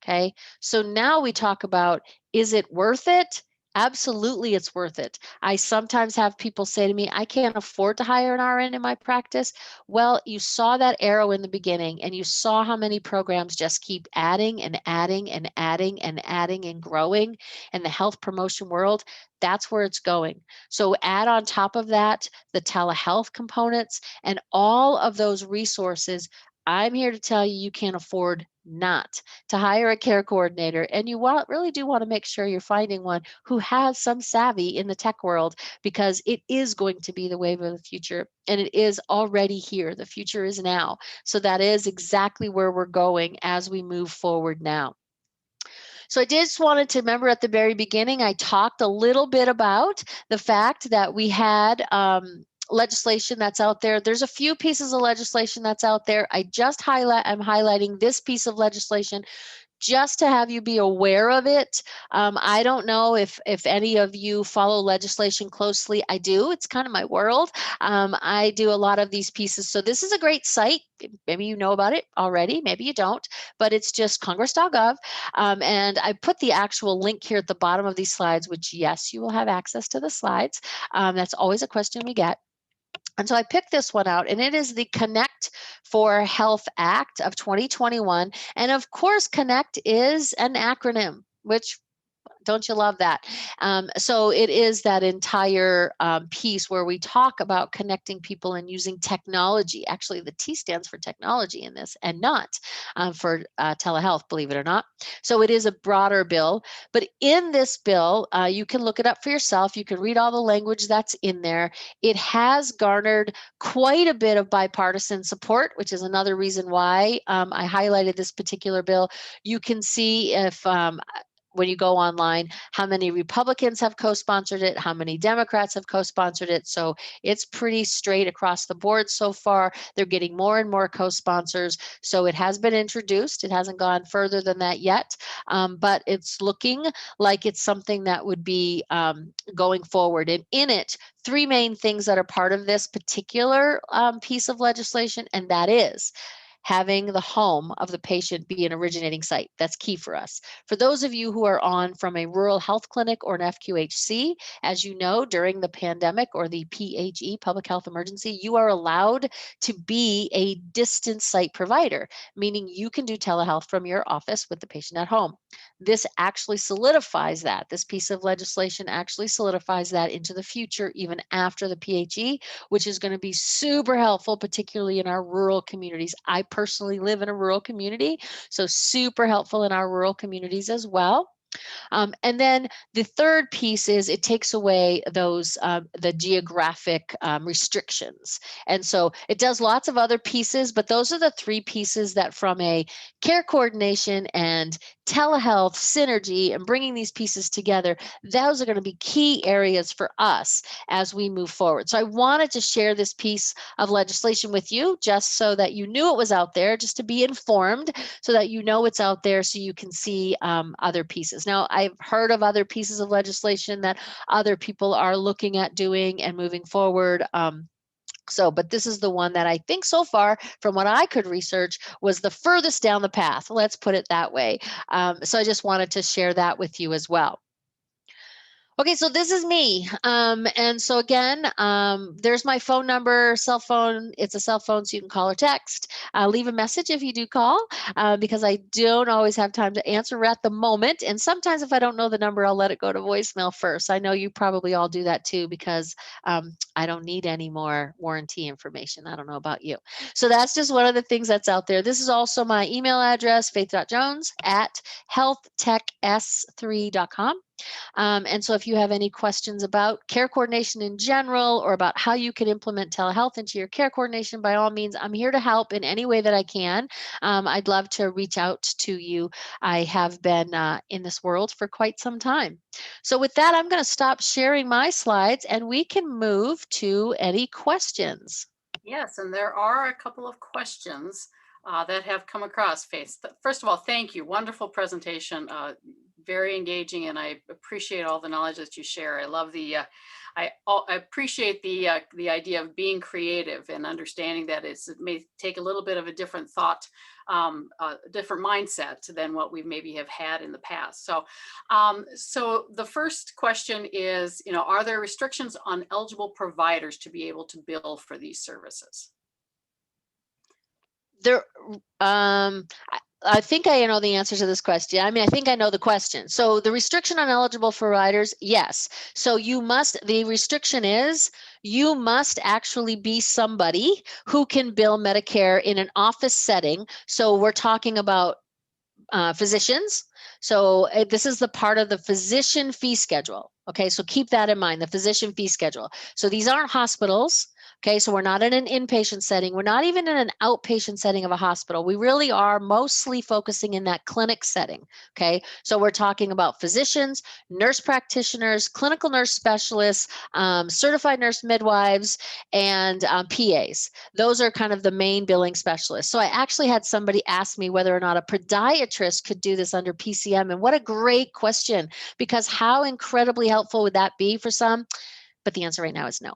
Okay. So now we talk about, is it worth it? Absolutely, it's worth it. I sometimes have people say to me, I can't afford to hire an RN in my practice. Well, you saw that arrow in the beginning and you saw how many programs just keep adding and adding and adding and adding and growing in the health promotion world. That's where it's going. So add on top of that the telehealth components and all of those resources. I'm here to tell you, you can't afford not to hire a care coordinator. And you really do want to make sure you're finding one who has some savvy in the tech world, because it is going to be the wave of the future and it is already here. The future is now. So that is exactly where we're going as we move forward now. So I just wanted to remember at the very beginning, I talked a little bit about the fact that we had legislation that's out there. There's a few pieces of legislation that's out there. I'm highlighting this piece of legislation just to have you be aware of it. I don't know if any of you follow legislation closely. I do. It's kind of my world. I do a lot of these pieces. So this is a great site. Maybe you know about it already. Maybe you don't. But it's just congress.gov. And I put the actual link here at the bottom of these slides, which, yes, you will have access to the slides. That's always a question we get. And so I picked this one out, and it is the Connect for Health Act of 2021. And of course, Connect is an acronym, which, don't you love that? So it is that entire piece where we talk about connecting people and using technology. Actually, the T stands for technology in this, and not for telehealth, believe it or not. So it is a broader bill. But in this bill, you can look it up for yourself. You can read all the language that's in there. It has garnered quite a bit of bipartisan support, which is another reason why I highlighted this particular bill. You can see if when you go online, how many Republicans have co-sponsored it, how many Democrats have co-sponsored it. So it's pretty straight across the board so far. They're getting more and more co-sponsors. So it has been introduced. It hasn't gone further than that yet, but it's looking like it's something that would be going forward. And in it, three main things that are part of this particular piece of legislation, and that is having the home of the patient be an originating site. That's key for us. For those of you who are on from a rural health clinic or an FQHC, as you know, during the pandemic or the PHE, public health emergency, you are allowed to be a distance site provider, meaning you can do telehealth from your office with the patient at home. This actually solidifies that. This piece of legislation actually solidifies that into the future, even after the PHE, which is going to be super helpful, particularly in our rural communities. I personally live in a rural community, so super helpful in our rural communities as well. And then the third piece is it takes away those the geographic restrictions. And so it does lots of other pieces, but those are the three pieces that, from a care coordination and telehealth synergy and bringing these pieces together, those are going to be key areas for us as we move forward. So I wanted to share this piece of legislation with you just so that you knew it was out there, just to be informed, so that you know it's out there so you can see other pieces. Now, I've heard of other pieces of legislation that other people are looking at doing and moving forward. So, but this is the one that I think so far, from what I could research, was the furthest down the path. Let's put it that way. So I just wanted to share that with you as well. Okay, so this is me. And so again, there's my phone number, cell phone. It's a cell phone, so you can call or text. Leave a message if you do call, because I don't always have time to answer at the moment. And sometimes if I don't know the number, I'll let it go to voicemail first. I know you probably all do that too, because I don't need any more warranty information. I don't know about you. So that's just one of the things that's out there. This is also my email address, faith.jones@healthtechs3.com. And so if you have any questions about care coordination in general, or about how you can implement telehealth into your care coordination, by all means, I'm here to help in any way that I can. I'd love to reach out to you. I have been in this world for quite some time. So with that, I'm going to stop sharing my slides and we can move to any questions. Yes, and there are a couple of questions that have come across, Faith. First of all, thank you. Wonderful presentation. Very engaging, and I appreciate all the knowledge that you share. I love I appreciate the idea of being creative and understanding that it may take a little bit of a different thought, different mindset than what we maybe have had in the past. So, so the first question is, are there restrictions on eligible providers to be able to bill for these services? There, I think I know the answer to this question. I mean, I think I know the question. So the restriction on eligible providers, yes. So the restriction is you must actually be somebody who can bill Medicare in an office setting. So we're talking about physicians. So this is the part of the physician fee schedule. Okay, so keep that in mind, the physician fee schedule. So these aren't hospitals. Okay, so we're not in an inpatient setting. We're not even in an outpatient setting of a hospital. We really are mostly focusing in that clinic setting. Okay, so we're talking about physicians, nurse practitioners, clinical nurse specialists, certified nurse midwives, and PAs. Those are kind of the main billing specialists. So I actually had somebody ask me whether or not a podiatrist could do this under PCM. And what a great question, because how incredibly helpful would that be for some? But the answer right now is no,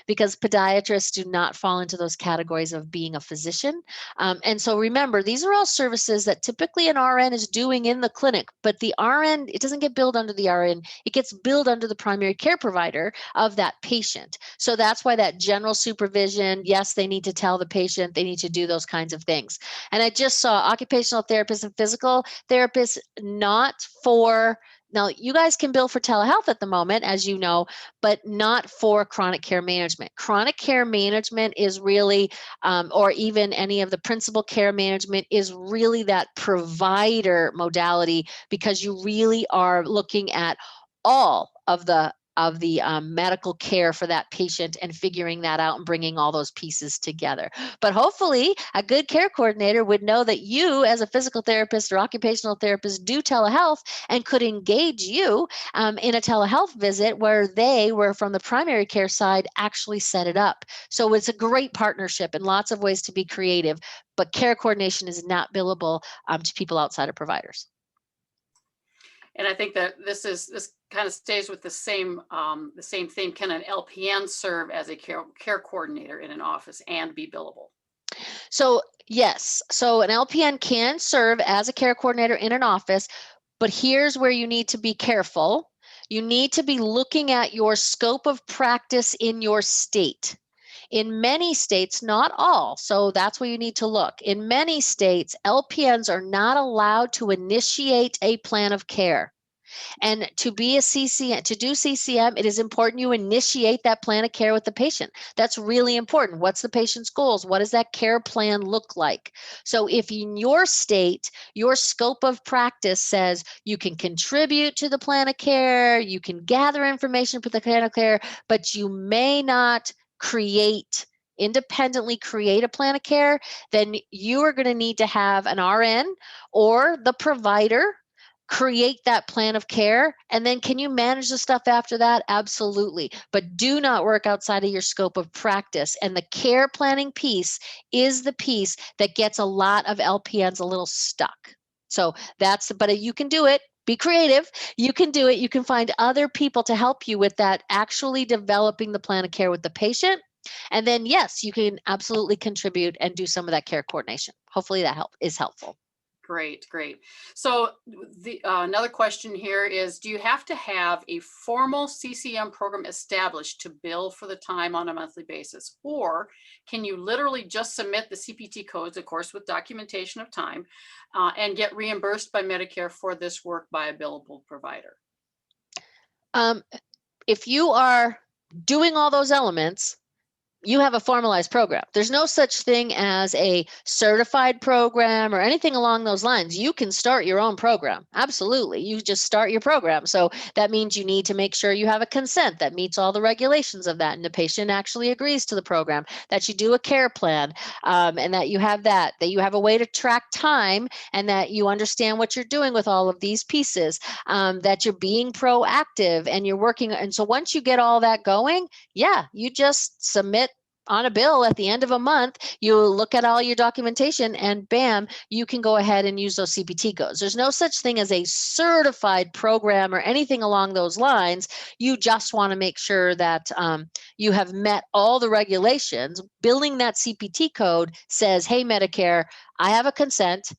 because podiatrists do not fall into those categories of being a physician. And so remember, these are all services that typically an RN is doing in the clinic, but the RN, it doesn't get billed under the RN, it gets billed under the primary care provider of that patient. So that's why that general supervision, yes, they need to tell the patient, they need to do those kinds of things. And I just saw occupational therapists and physical therapists, not for, now you guys can bill for telehealth at the moment, as you know, but not for chronic care management. Chronic care management is really, or even any of the principal care management, is really that provider modality, because you really are looking at all of the medical care for that patient and figuring that out and bringing all those pieces together. But hopefully a good care coordinator would know that you, as a physical therapist or occupational therapist, do telehealth and could engage you in a telehealth visit where they were, from the primary care side, actually set it up. So it's a great partnership and lots of ways to be creative, but care coordination is not billable to people outside of providers. And I think that this kind of stays with the same thing. Can an LPN serve as a care coordinator in an office and be billable? So yes, so an LPN can serve as a care coordinator in an office, but here's where you need to be careful. You need to be looking at your scope of practice in your state. In many states, not all, so that's where you need to look. In many states, LPNs are not allowed to initiate a plan of care. And to be a CCM, to do CCM, it is important you initiate that plan of care with the patient. That's really important. What's the patient's goals? What does that care plan look like? So if in your state, your scope of practice says you can contribute to the plan of care, you can gather information for the plan of care, but you may not independently create a plan of care, then you are going to need to have an RN or the provider create that plan of care. And then can you manage the stuff after that? Absolutely. But do not work outside of your scope of practice. And the care planning piece is the piece that gets a lot of LPNs a little stuck. So but you can do it. Be creative. You can do it. You can find other people to help you with that, actually developing the plan of care with the patient. And then, yes, you can absolutely contribute and do some of that care coordination. Hopefully that is helpful. Great, great. So the another question here is, do you have to have a formal CCM program established to bill for the time on a monthly basis? Or can you literally just submit the CPT codes, of course, with documentation of time, and get reimbursed by Medicare for this work by a billable provider? If you are doing all those elements, you have a formalized program. There's no such thing as a certified program or anything along those lines. You can start your own program. Absolutely. You just start your program. So that means you need to make sure you have a consent that meets all the regulations of that, and the patient actually agrees to the program, that you do a care plan, and that you have that you have a way to track time, and that you understand what you're doing with all of these pieces, that you're being proactive and you're working. And so once you get all that going, yeah, you just submit on a bill at the end of a month. You look at all your documentation and bam, you can go ahead and use those CPT codes. There's no such thing as a certified program or anything along those lines. You just want to make sure that you have met all the regulations. Billing that CPT code says, hey, Medicare, I have a consent.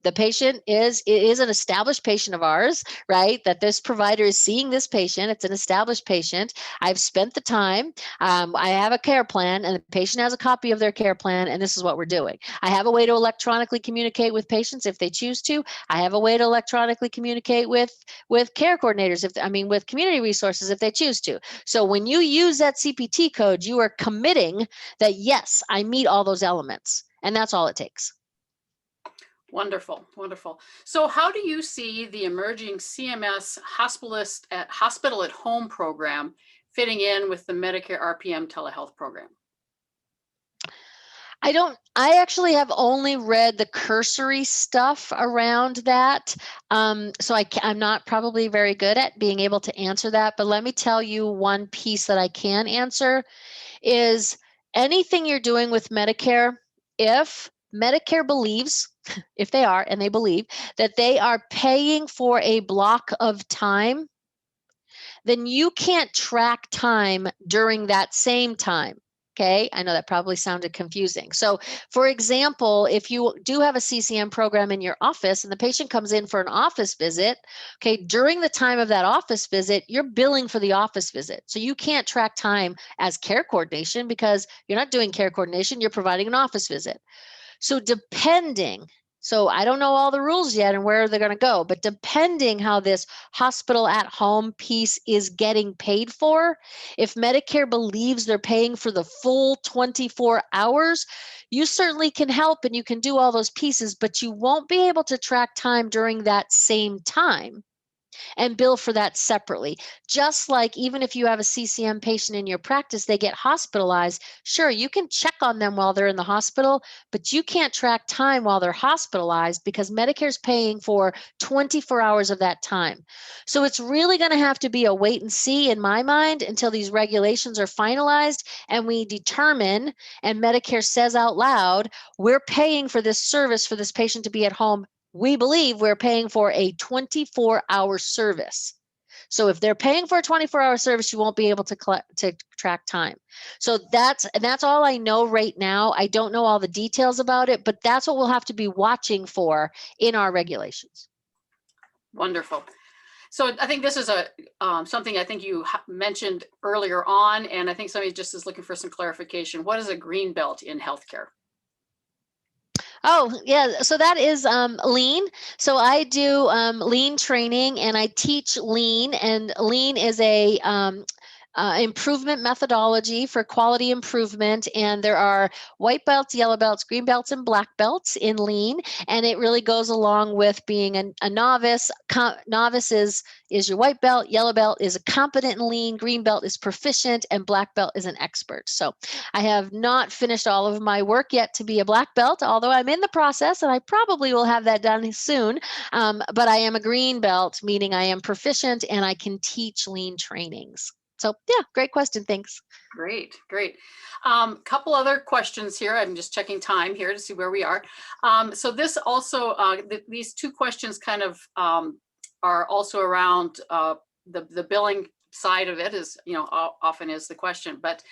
The patient is an established patient of ours, right? That this provider is seeing this patient. It's an established patient. I've spent the time. I have a care plan, and the patient has a copy of their care plan, and this is what we're doing. I have a way to electronically communicate with patients if they choose to. I have a way to electronically communicate with care coordinators, with community resources if they choose to. So when you use that CPT code, you are committing that, yes, I meet all those elements, and that's all it takes. Wonderful, wonderful. So how do you see the emerging CMS hospital at home program fitting in with the Medicare RPM telehealth program? I actually have only read the cursory stuff around that. So I'm not probably very good at being able to answer that, but let me tell you one piece that I can answer is anything you're doing with Medicare, if Medicare believes, if they are, and they believe that they are paying for a block of time, then you can't track time during that same time. Okay, I know that probably sounded confusing. So for example, if you do have a CCM program in your office and the patient comes in for an office visit, okay, during the time of that office visit, you're billing for the office visit. So you can't track time as care coordination because you're not doing care coordination, you're providing an office visit. So I don't know all the rules yet and where they're going to go, but depending how this hospital at home piece is getting paid for, if Medicare believes they're paying for the full 24 hours, you certainly can help and you can do all those pieces, but you won't be able to track time during that same time and bill for that separately. Just like even if you have a CCM patient in your practice, they get hospitalized. Sure, you can check on them while they're in the hospital, but you can't track time while they're hospitalized because Medicare's paying for 24 hours of that time. So it's really going to have to be a wait and see in my mind until these regulations are finalized and we determine, and Medicare says out loud, we're paying for this service for this patient to be at home. We believe we're paying for a 24-hour service. So if they're paying for a 24-hour service, you won't be able to track time. So that's all I know right now. I don't know all the details about it, but that's what we'll have to be watching for in our regulations. Wonderful. So I think this is something I think you mentioned earlier on, and I think somebody just is looking for some clarification. What is a green belt in healthcare? Oh, yeah. So that is lean. So I do lean training and I teach lean, and lean is a improvement methodology for quality improvement. And there are white belts, yellow belts, green belts, and black belts in lean. And it really goes along with being a novice. Novice is your white belt, yellow belt is a competent in lean, green belt is proficient, and black belt is an expert. So I have not finished all of my work yet to be a black belt, although I'm in the process and I probably will have that done soon. But I am a green belt, meaning I am proficient and I can teach lean trainings. So yeah, great question. Thanks. Great, great. Couple other questions here. I'm just checking time here to see where we are. So this also, these two questions kind of are also around the billing side of it is, often is the question. But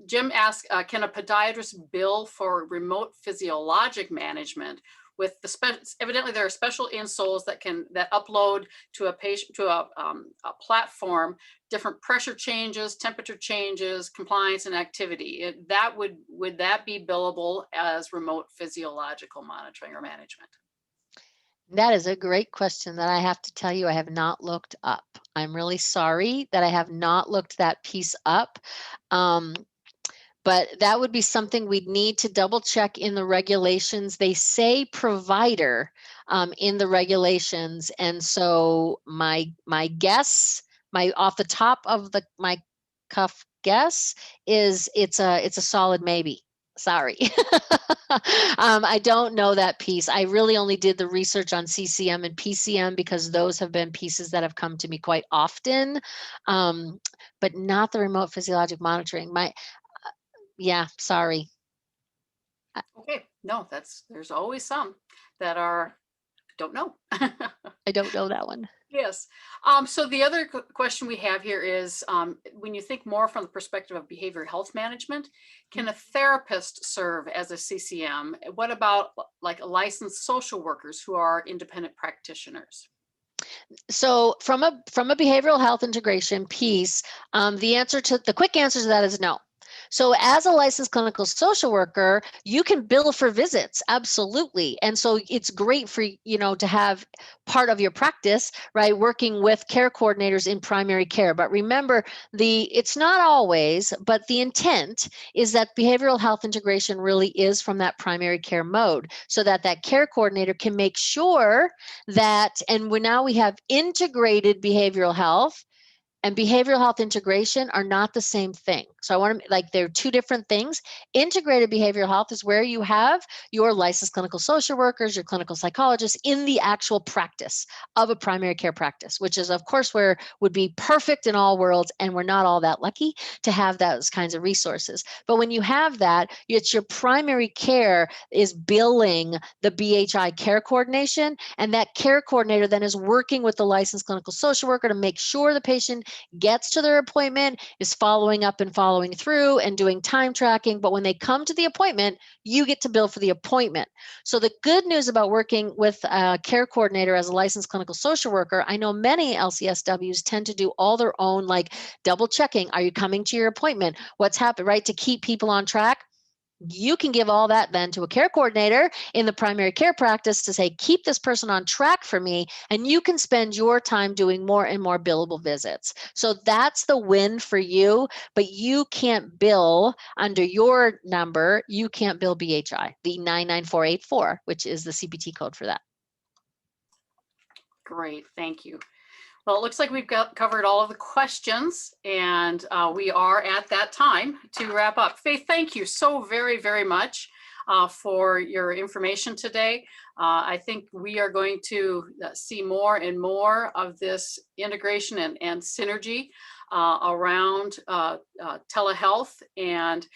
Jim asked, can a podiatrist bill for remote physiologic management with evidently there are special insoles that upload to a patient, to a platform, different pressure changes, temperature changes, compliance and activity. Would that be billable as remote physiological monitoring or management? That is a great question that I have to tell you I have not looked up. I'm really sorry that I have not looked that piece up. But that would be something we'd need to double check in the regulations. They say provider in the regulations. And so my guess, my off the top of my cuff guess is it's a solid maybe. Sorry. I don't know that piece. I really only did the research on CCM and PCM because those have been pieces that have come to me quite often, but not the remote physiologic monitoring. Yeah, sorry. Okay, no, there's always some that don't know. I don't know that one. Yes. So the other question we have here is, when you think more from the perspective of behavioral health management, can a therapist serve as a CCM? What about like licensed social workers who are independent practitioners? So from a behavioral health integration piece, the quick answer to that is no. So as a licensed clinical social worker, you can bill for visits, absolutely. And so it's great for, to have part of your practice, right, working with care coordinators in primary care. But remember, it's not always, but the intent is that behavioral health integration really is from that primary care mode, so that care coordinator can make sure that, and now we have integrated behavioral health and behavioral health integration are not the same thing. So I want to, they're two different things. Integrated behavioral health is where you have your licensed clinical social workers, your clinical psychologists in the actual practice of a primary care practice, which is, of course, where would be perfect in all worlds. And we're not all that lucky to have those kinds of resources. But when you have that, it's your primary care is billing the BHI care coordination. And that care coordinator then is working with the licensed clinical social worker to make sure the patient gets to their appointment, is following up and following through and doing time tracking. But when they come to the appointment, you get to bill for the appointment. So the good news about working with a care coordinator as a licensed clinical social worker, I know many LCSWs tend to do all their own, double checking. Are you coming to your appointment? What's happened, right? To keep people on track. You can give all that then to a care coordinator in the primary care practice to say, keep this person on track for me, and you can spend your time doing more and more billable visits. So that's the win for you, but you can't bill under your number. You can't bill BHI, the 99484, which is the CPT code for that. Great, thank you. Well, it looks like we've covered all of the questions, and we are at that time to wrap up. Faith, thank you so very, very much for your information today. I think we are going to see more and more of this integration and synergy around telehealth, and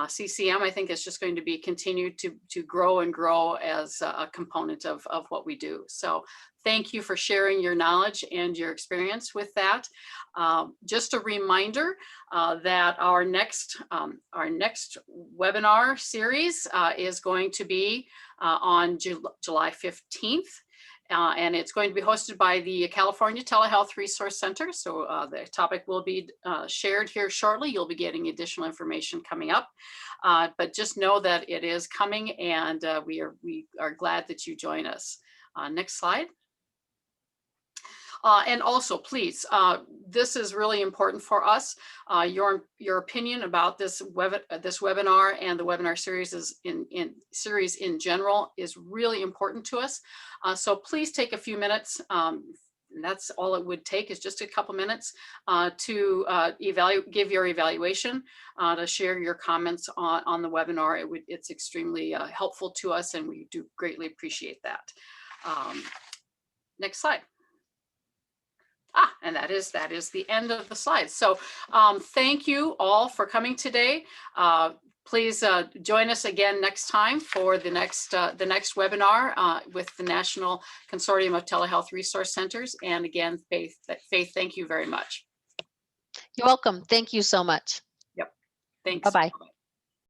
CCM. I think it's just going to be continued to grow and grow as a component of what we do. So thank you for sharing your knowledge and your experience with that. Just a reminder that our next webinar series is going to be on July 15th. And it's going to be hosted by the California Telehealth Resource Center. So the topic will be shared here shortly. You'll be getting additional information coming up. But just know that it is coming, and we are glad that you join us. Next slide. And also, please, this is really important for us. Your opinion about this webinar and the webinar series in general is really important to us. So please take a few minutes. And that's all it would take, is just a couple minutes to give your evaluation, to share your comments on the webinar. It's extremely helpful to us, and we do greatly appreciate that. Next slide. And that is the end of the slides. So thank you all for coming today. Please join us again next time for the next webinar with the National Consortium of Telehealth Resource Centers. And again, Faith, thank you very much. You're welcome. Thank you so much. Yep. Thanks. Bye-bye.